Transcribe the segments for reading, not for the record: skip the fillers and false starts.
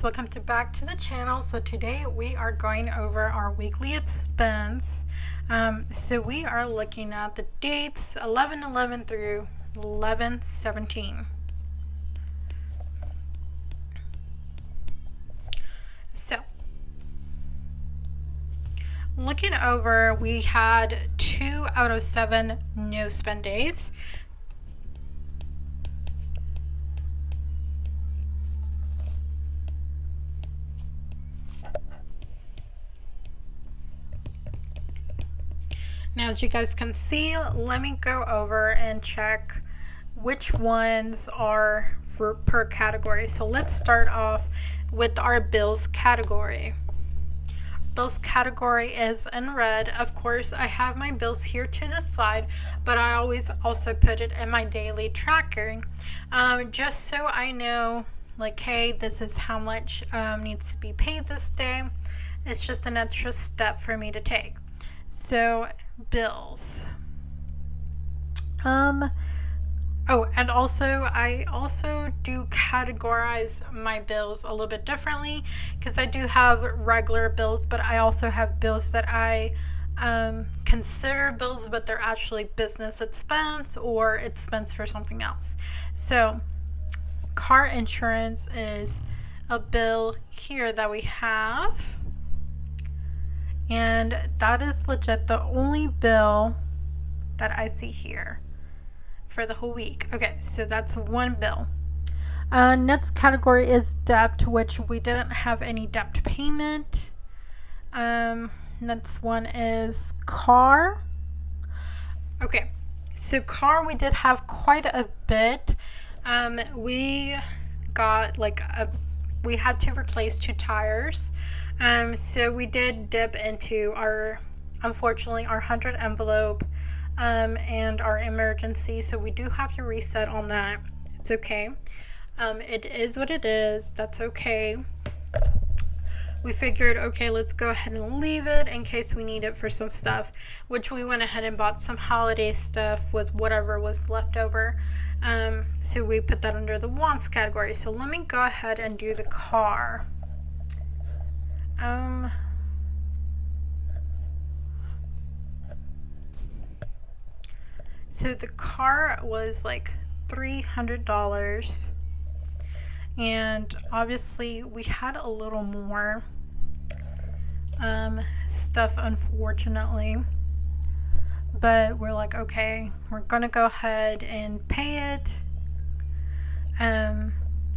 guys, welcome back to the channel. So today we are going over our weekly expense. So we are looking at the dates 11/11 through 11/17. So looking over, we had 2 out of 7 no spend days. Now, as you guys can see, let me go over and check which ones are for per category. So let's start off with our bills category. Bills category is in red. Of course, I have my bills here to the side, but I always also put it in my daily tracker, just so I know, like, hey, this is how much needs to be paid this day. It's just an extra step for me to take. So bills. Oh, and also I also do categorize my bills a little bit differently, because I do have regular bills, but I also have bills that I consider bills, but they're actually business expense or expense for something else. So car insurance is a bill here that we have. And that is legit the only bill that I see here for the whole week. Okay, so that's one bill. Next category is debt, which we didn't have any debt payment. Next one is car. Okay, so car, we did have quite a bit. We got we had to replace 2 tires. So we did dip into unfortunately, our 100 envelope and our emergency. So we do have to reset on that. It's okay. It is what it is. That's okay. We figured, okay, let's go ahead and leave it in case we need it for some stuff, which we went ahead and bought some holiday stuff with whatever was left over. So we put that under the wants category. So let me go ahead and do the car. So the car was like $300, and obviously we had a little more stuff, unfortunately, but we're like, okay, we're gonna go ahead and pay it.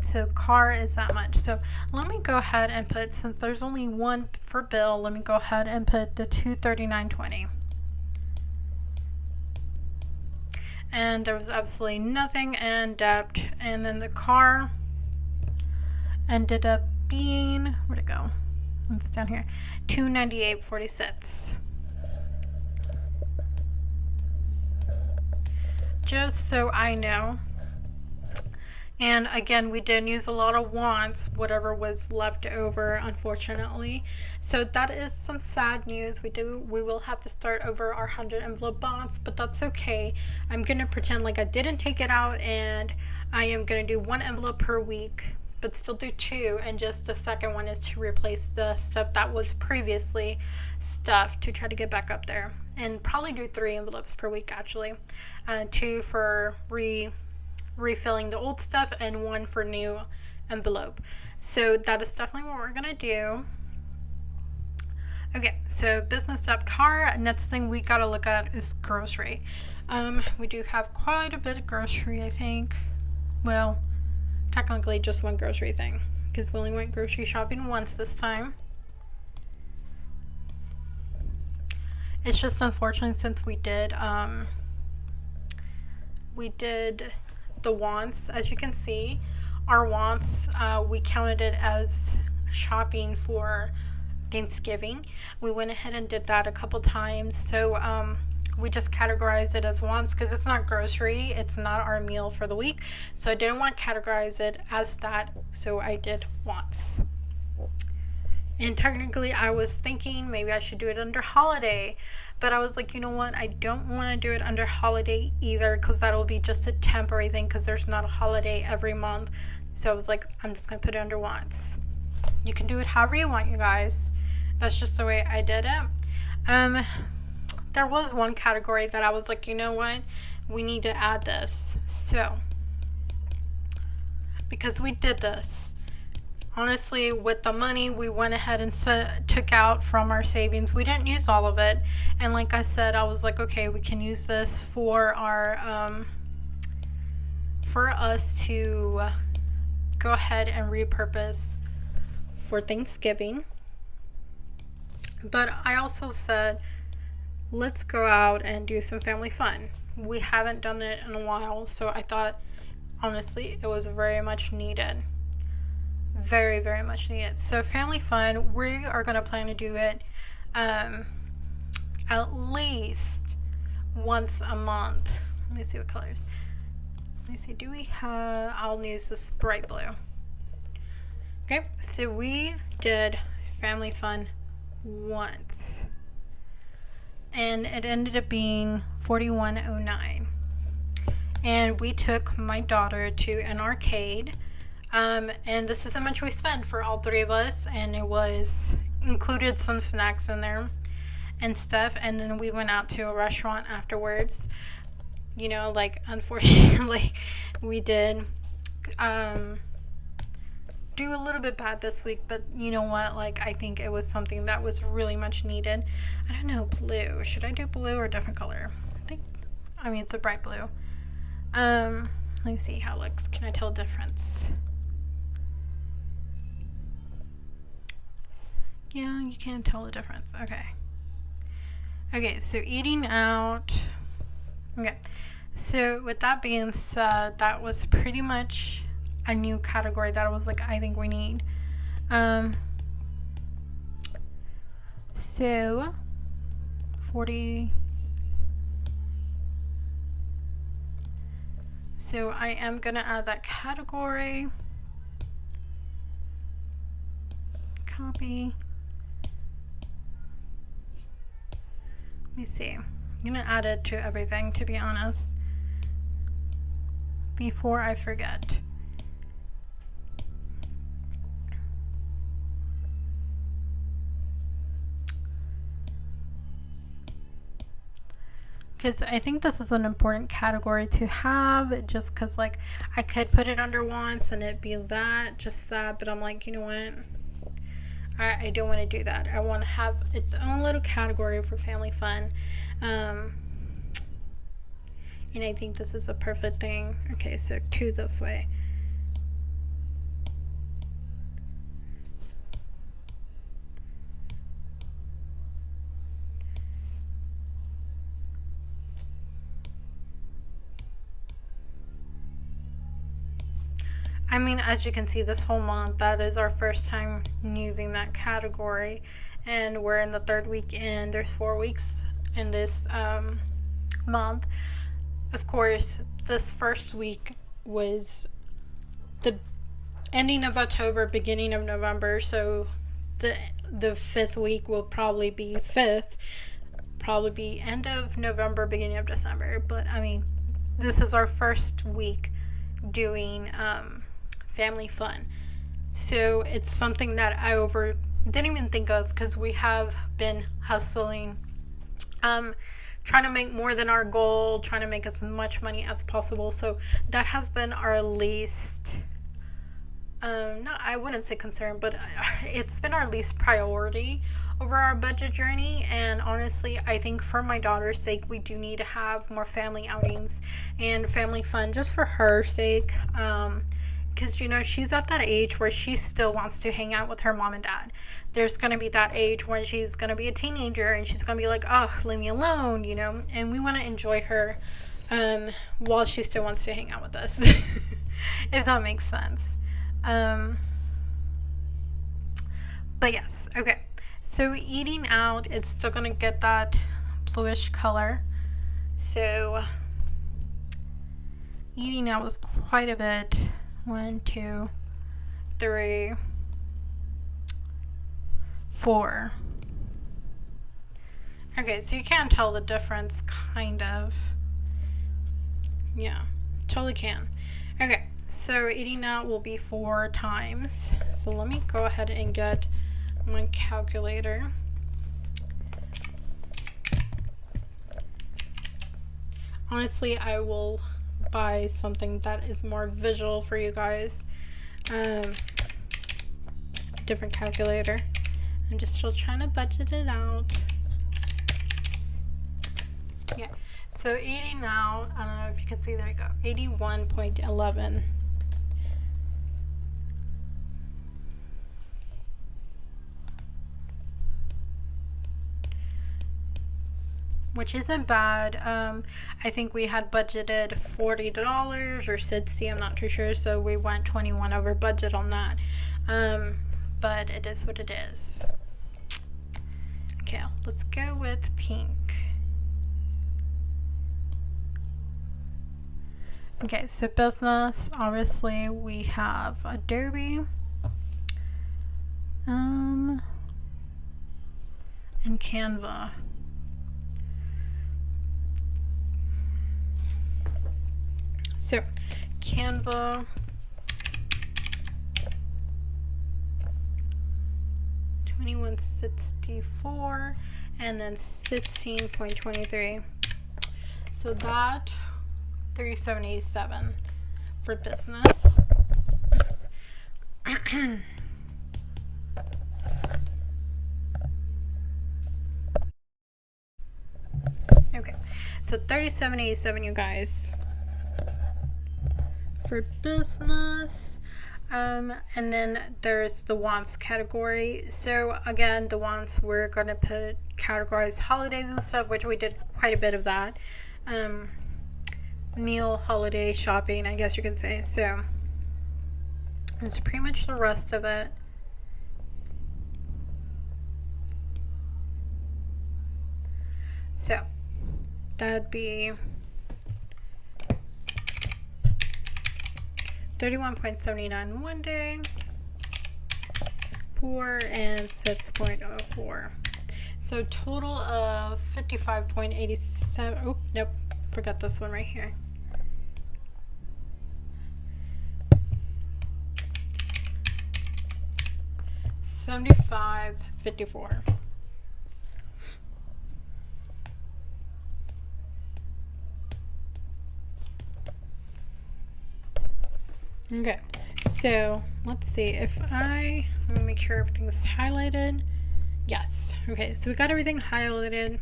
So car is that much. So let me go ahead and put, since there's only one for bill, let me go ahead and put the $239.20. And there was absolutely nothing in debt. And then the car ended up being, where'd it go? It's down here, $298.46. Just so I know. And again, we did use a lot of wants, whatever was left over, unfortunately. So that is some sad news. We will have to start over our 100 envelope bonds, but that's okay. I'm gonna pretend like I didn't take it out, and I am gonna do 1 envelope per week, but still do 2, and just the second one is to replace the stuff that was previously stuffed to try to get back up there, and probably do 3 envelopes per week, actually. 2 for refilling the old stuff, and 1 for new envelope. So that is definitely what we're gonna do. Okay, so business debt, car. Next thing we gotta look at is grocery. We do have quite a bit of grocery, I think. Well, technically just 1 grocery thing, because we only went grocery shopping once this time. It's just unfortunate, since we did the wants. As you can see, our wants, we counted it as shopping for Thanksgiving. We went ahead and did that a couple times. So we just categorized it as wants, because it's not grocery, it's not our meal for the week. So I didn't want to categorize it as that, so I did wants. And technically I was thinking maybe I should do it under holiday, but I was like, you know what, I don't want to do it under holiday either, because that'll be just a temporary thing, because there's not a holiday every month. So I was like, I'm just gonna put it under wants. You can do it however you want, you guys. That's just the way I did it. There was one category that I was like, you know what? We need to add this. So, because we did this, honestly, with the money we went ahead and took out from our savings, we didn't use all of it. And like I said, I was like, okay, we can use this for our, for us to go ahead and repurpose for Thanksgiving. But I also said, let's go out and do some family fun. We haven't done it in a while, so I thought, honestly, it was very much needed. Very, very much needed. So family fun, we are going to plan to do it at least once a month. Let me see what colors. Let me see, do we have, I'll use this bright blue. Okay, so we did family fun once. And it ended up being $41.09. And we took my daughter to an arcade. And this is how much we spent for all three of us. And it was included some snacks in there and stuff. And then we went out to a restaurant afterwards. You know, like, unfortunately, we did do a little bit bad this week, but you know what, like, I think it was something that was really much needed. I don't know, blue. Should I do blue or a different color? I mean, it's a bright blue. Let me see how it looks. Can I tell a difference? Yeah, you can tell the difference. Okay, so eating out. Okay, so with that being said, that was pretty much a new category that I was like, I think we need. So 40. So I am gonna add that category. Copy. Let me see. I'm gonna add it to everything, to be honest, before I forget. Because I think this is an important category to have, just because, like, I could put it under wants and it'd be that, just that, but I'm like, you know what? I don't want to do that. I want to have its own little category for family fun. And I think this is a perfect thing. Okay, so 2 this way. I mean, as you can see, this whole month, that is our first time using that category. And we're in the 3rd week in. There's 4 weeks in this month. Of course, this first week was the ending of October, beginning of November. So the 5th week will probably be 5th. Probably be end of November, beginning of December. But, I mean, this is our first week doing family fun, so it's something that I didn't even think of, because we have been hustling, trying to make more than our goal, trying to make as much money as possible. So that has been our least I wouldn't say concern, but it's been our least priority over our budget journey. And honestly, I think for my daughter's sake, we do need to have more family outings and family fun, just for her sake. Because, you know, she's at that age where she still wants to hang out with her mom and dad. There's going to be that age when she's going to be a teenager and she's going to be like, oh, leave me alone, you know. And we want to enjoy her while she still wants to hang out with us, if that makes sense. But yes, okay. So eating out, it's still going to get that bluish color. So eating out was quite a bit. 1, 2, 3, 4. Okay, so you can tell the difference, kind of. Yeah, totally can. Okay, So eating out will be 4 times. So let me go ahead and get my calculator. Honestly, I will buy something that is more visual for you guys. Different calculator. I'm just still trying to budget it out. Yeah, so eating out, I don't know if you can see, there you go, 81.11. Which isn't bad. I think we had budgeted $40 or $60, I'm not too sure, so we went 21 over budget on that. But it is what it is. Okay, let's go with pink. Okay, so business, obviously we have Adobe, and Canva. So Canva, 2164, and then 16.23. So that 37.87 for business. Okay, so 37.87, you guys, for business. And then there's the wants category. So again, the wants, we're gonna put categorize holidays and stuff, which we did quite a bit of that. Meal, holiday, shopping, I guess you can say. So it's pretty much the rest of it. So that'd be 31.79 one day, 4 and 6.04. So total of 55.87. Oh, nope, forgot this one right here. $75.54. Okay, so let's see if let me make sure everything's highlighted. Yes. Okay, so we got everything highlighted.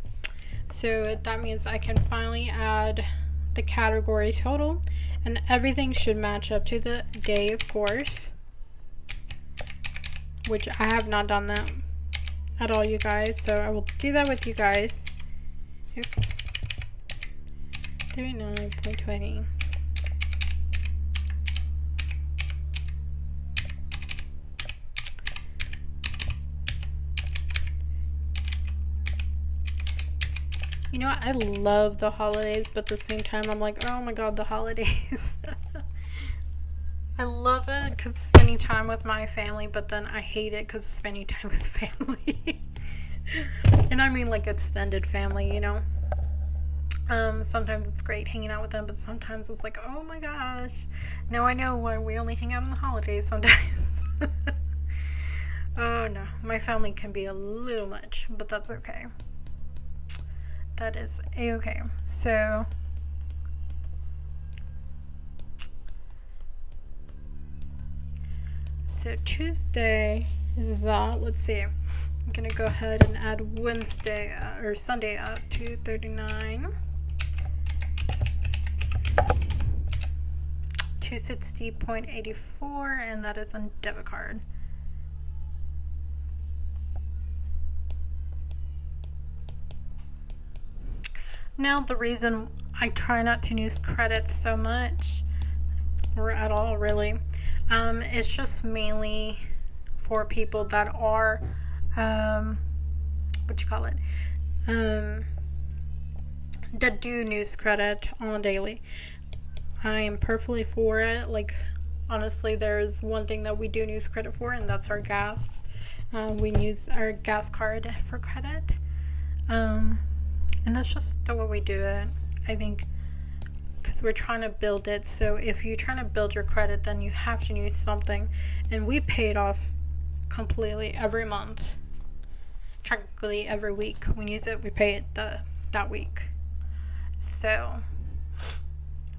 So that means I can finally add the category total, and everything should match up to the day, of course, which I have not done that at all, you guys. So I will do that with you guys. Oops. 39.20. You know what? I love the holidays, but at the same time, I'm like, oh my god, the holidays. I love it because spending time with my family, but then I hate it because spending time with family. And I mean like extended family, you know. Sometimes it's great hanging out with them, but sometimes it's like, oh my gosh. Now I know why we only hang out on the holidays sometimes. Oh no, my family can be a little much, but that's okay. That is a-okay. So Tuesday is that. Let's see. I'm gonna go ahead and add Wednesday or Sunday up to 39. 260.84, and that is on debit card. Now, the reason I try not to use credits so much, or at all really, it's just mainly for people that are, that do news credit on a daily. I am perfectly for it. Like, honestly, there's one thing that we do news credit for, and that's our gas. We use our gas card for credit. And that's just the way we do it, I think, because we're trying to build it. So if you're trying to build your credit, then you have to use something, and we pay it off completely every month, technically every week. When we use it, we pay it that week, so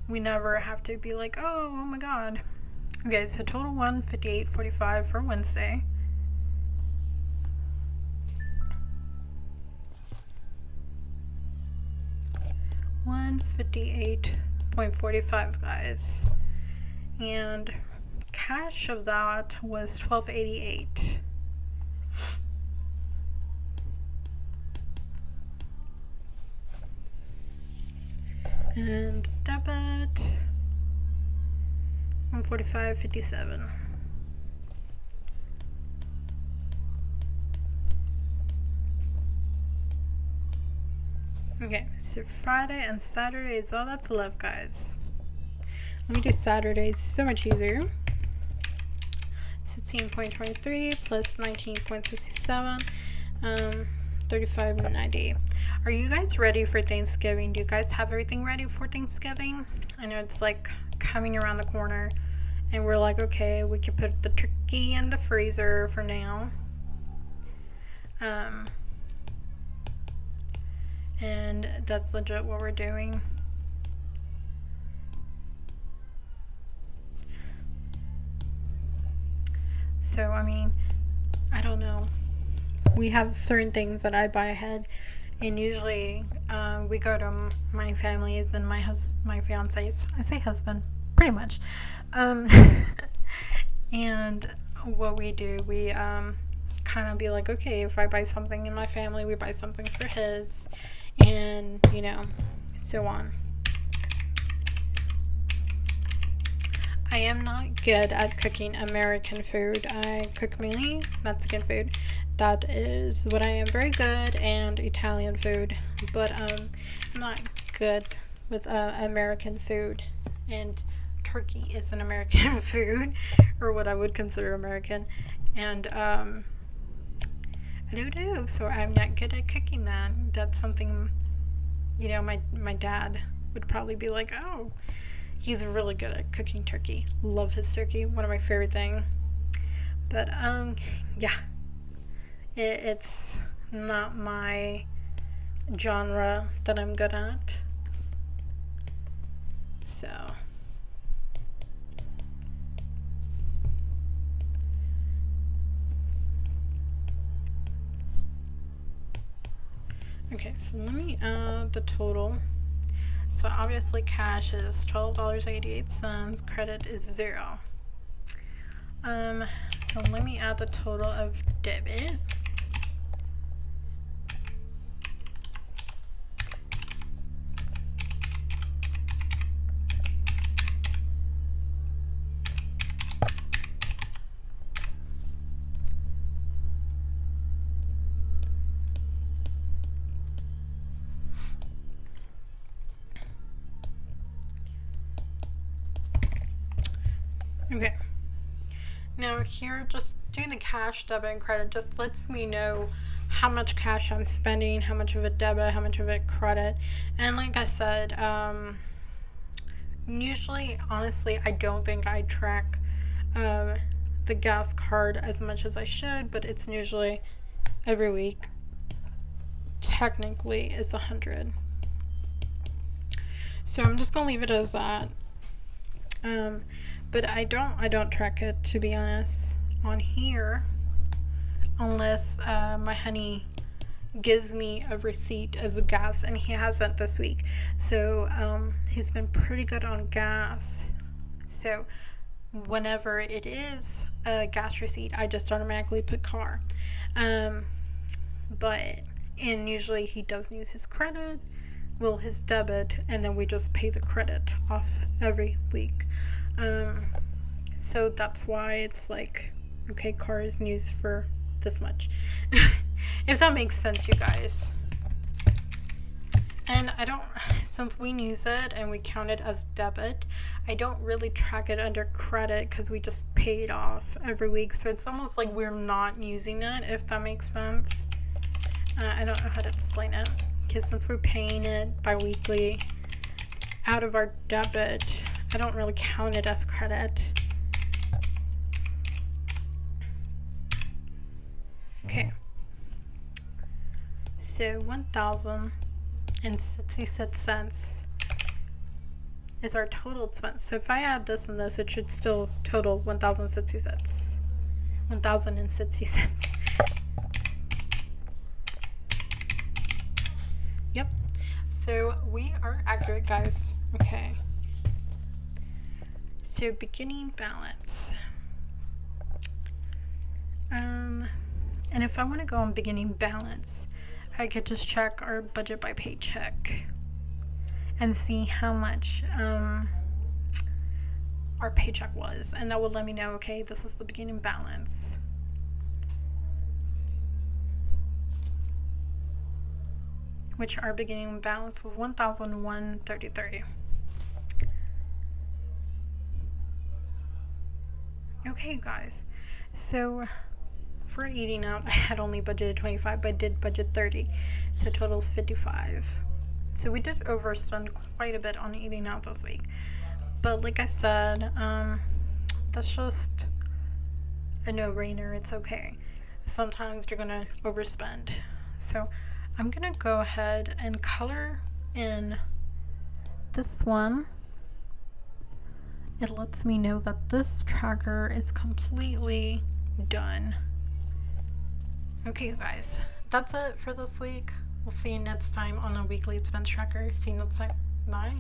we never have to be like, oh my god. Okay, so total 158.45 for Wednesday. $158.45, guys, and cash of that was $12.88. And debit 145.57. Okay, so Friday and Saturday is all that's left, guys. Let me do Saturday, so much easier. 16.23 plus 19.67, 35.90. Are you guys ready for Thanksgiving? Do you guys have everything ready for Thanksgiving? I know it's like coming around the corner, and we're like, okay, we can put the turkey in the freezer for now. And that's legit what we're doing. So, I mean, I don't know. We have certain things that I buy ahead, and usually we go to my family's and my fiance's. I say husband, pretty much. And what we do, we kind of be like, okay, if I buy something in my family, we buy something for his, and you know, so on. I am not good at cooking American food. I cook mainly Mexican food. That is what I am very good, and Italian food, but I'm not good with American food, and turkey is an American food, or what I would consider American, and I don't know, so I'm not good at cooking that. That's something, you know, my dad would probably be like, oh, he's really good at cooking turkey. Love his turkey, one of my favorite things. But yeah, it's not my genre that I'm good at. So okay, so let me add the total. So obviously cash is $12.88, credit is 0. So let me add the total of debit. Okay, now here, just doing the cash, debit, and credit just lets me know how much cash I'm spending, how much of it debit, how much of it credit. And like I said, usually, honestly, I don't think I track the gas card as much as I should, but it's usually every week. Technically, it's 100. So I'm just gonna leave it as that. But I don't track it, to be honest, on here, unless my honey gives me a receipt of the gas, and he hasn't this week. So he's been pretty good on gas. So whenever it is a gas receipt, I just automatically put car. And usually he does use his credit, well, his debit, and then we just pay the credit off every week. So that's why it's like, okay, car is used for this much. If that makes sense, you guys. And I don't, since we use it and we count it as debit, I don't really track it under credit because we just pay it off every week. So it's almost like we're not using it, if that makes sense. I don't know how to explain it, because since we're paying it bi-weekly, out of our debit. I don't really count it as credit. Okay. So 1,066 cents is our total expense. So if I add this and this, it should still total 1,060 cents. 1,060 cents. Yep. So we are accurate, guys. Okay. So beginning balance. And if I want to go on beginning balance, I could just check our budget by paycheck and see how much our paycheck was, and that would let me know, okay, this is the beginning balance. Which our beginning balance was 1,133. Okay, guys, so for eating out, I had only budgeted 25, but I did budget 30, so total 55. So we did overspend quite a bit on eating out this week, but like I said, that's just a no-brainer. It's okay. Sometimes you're gonna overspend. So I'm gonna go ahead and color in this one. It lets me know that this tracker is completely done. Okay, guys, that's it for this week. We'll see you next time on a weekly expense tracker. See you next time. Bye.